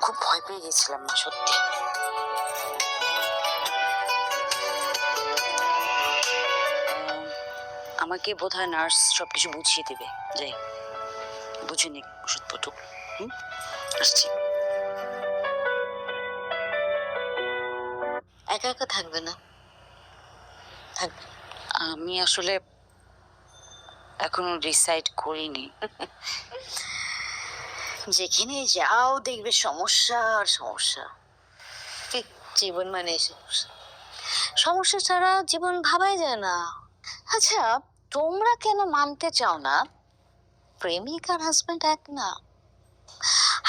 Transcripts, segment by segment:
খুব ভয় পেয়ে গেছিলাম না সত্যি। আমাকে বোধহয় নার্স সবকিছু বুঝিয়ে দেবে। যাই বুঝে নি ওষুধপত্র। আসছি। একা একা থাকবে না, থাকবে। আমি আসলে এখনো ডিসাইড করিনি। যেখানে যাও দেখবে সমস্যা আর সমস্যা। ঠিক, জীবন মানে সমস্যা। সমস্যা ছাড়া জীবন ভাবাই যায় না। আচ্ছা, তোমরা কেন মানতে চাও না প্রেমিক আর হাজবেন্ড এক না?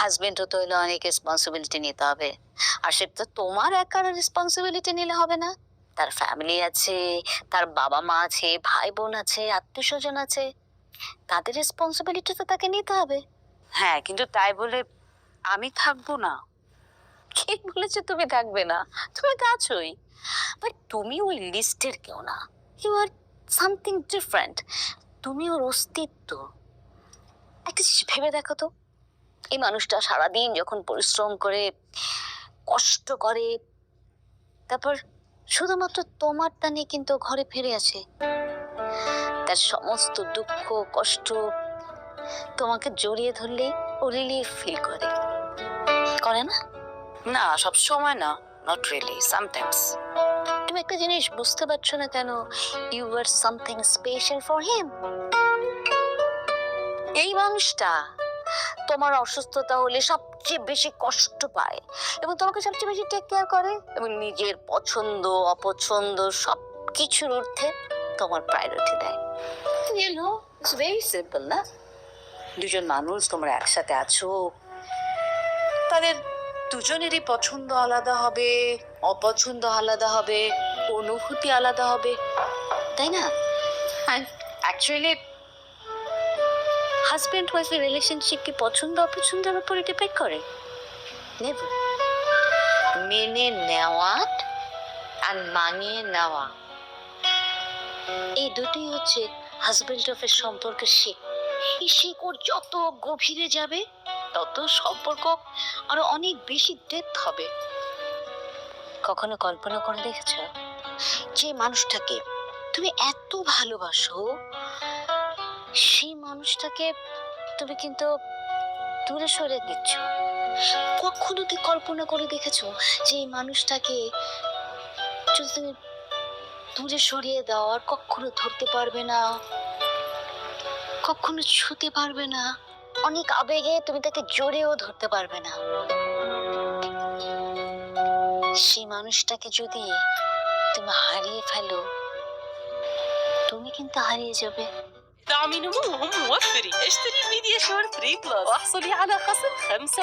হাজবেন্ড হতে হলে অনেক রেসপন্সিবিলিটি নিতে হবে, আর সেটা তোমার একার রেসপন্সিবিলিটি নিলে হবে না। তার ফ্যামিলি আছে, তার বাবা মা আছে, ভাই বোন আছে, আত্মীয় স্বজন আছে, তাদের রেসপন্সিবিলিটি তো তাকে নিতে হবে। হ্যাঁ, কিন্তু তাই বলে আমি থাকবো না। কে বলেছে তুমি থাকবে না? তুমি তো আছোই, বাট তুমি ওই লিস্টের কেউ না। You are something different. তুমি ওর অস্তিত্ব। একটা জিনিস ভেবে দেখো তো, এই মানুষটা সারাদিন যখন পরিশ্রম করে, কষ্ট করে, তারপর শুধুমাত্র তোমারটা নিয়ে কিন্তু ঘরে ফিরে আসে। তার সমস্ত দুঃখ কষ্ট তোমাকে জড়িয়ে ধরলেই ও রিলিফ ফিল করে, করে না? না, সব সময় না, নট রিয়েলি, সামটাইমস। তুমি একটা জিনিস বুঝতে পারছো না কেন? You are something special for him. এই মানুষটা তোমার অসুস্থতা হলে সবচেয়ে বেশি কষ্ট পায় এবং তোমাকে সবচেয়ে বেশি টেক কেয়ার করে, এবং নিজের পছন্দ অপছন্দ সবকিছুর ঊর্ধ্বে তোমার প্রায়োরিটি দেয়। You know, it's very simple না? দুজন মানুষ তোমরা একসাথে আছো, তাদের দুজনেরই পছন্দ আলাদা হবে, অপছন্দ আলাদা হবে, অনুভূতি আলাদা হবে, তাই না? অ্যাকচুয়ালি হাজব্যান্ড ওয়াইফের রিলেশনশিপ কি পছন্দ অপছন্দের উপরে ডিপেন্ড করে? নেভার। মেনে নেওয়া আর মানিয়ে নেওয়া, এই দুটোই হচ্ছে হাজব্যান্ড ওয়াইফের সম্পর্কের শিকড়। এই শিকড় যত গভীরে যাবে তত সম্পর্ক আরো অনেক বেশি ডেপথ হবে। কখনো কল্পনা করে দেখেছ যে মানুষটাকে তুমি এত ভালোবাসো, সেই মানুষটাকে তুমি কিন্তু দূরে সরে দিচ্ছ? কখনো কি কল্পনা করে দেখেছো যে এই মানুষটাকে যদি তুমি দূরে সরিয়ে দাও আর কখনো ধরতে পারবে না, কখনো ছুতে পারবে না, অনেক আবেগে তুমি তাকে জোরেও ধরতে পারবে না? সেই মানুষটাকে যদি তুমি হারিয়ে ফেলো, তুমি কিন্তু হারিয়ে যাবে। دعمي نموهم موفري اشتري الميديا شهر 3 بلس واحصلي على خصم 5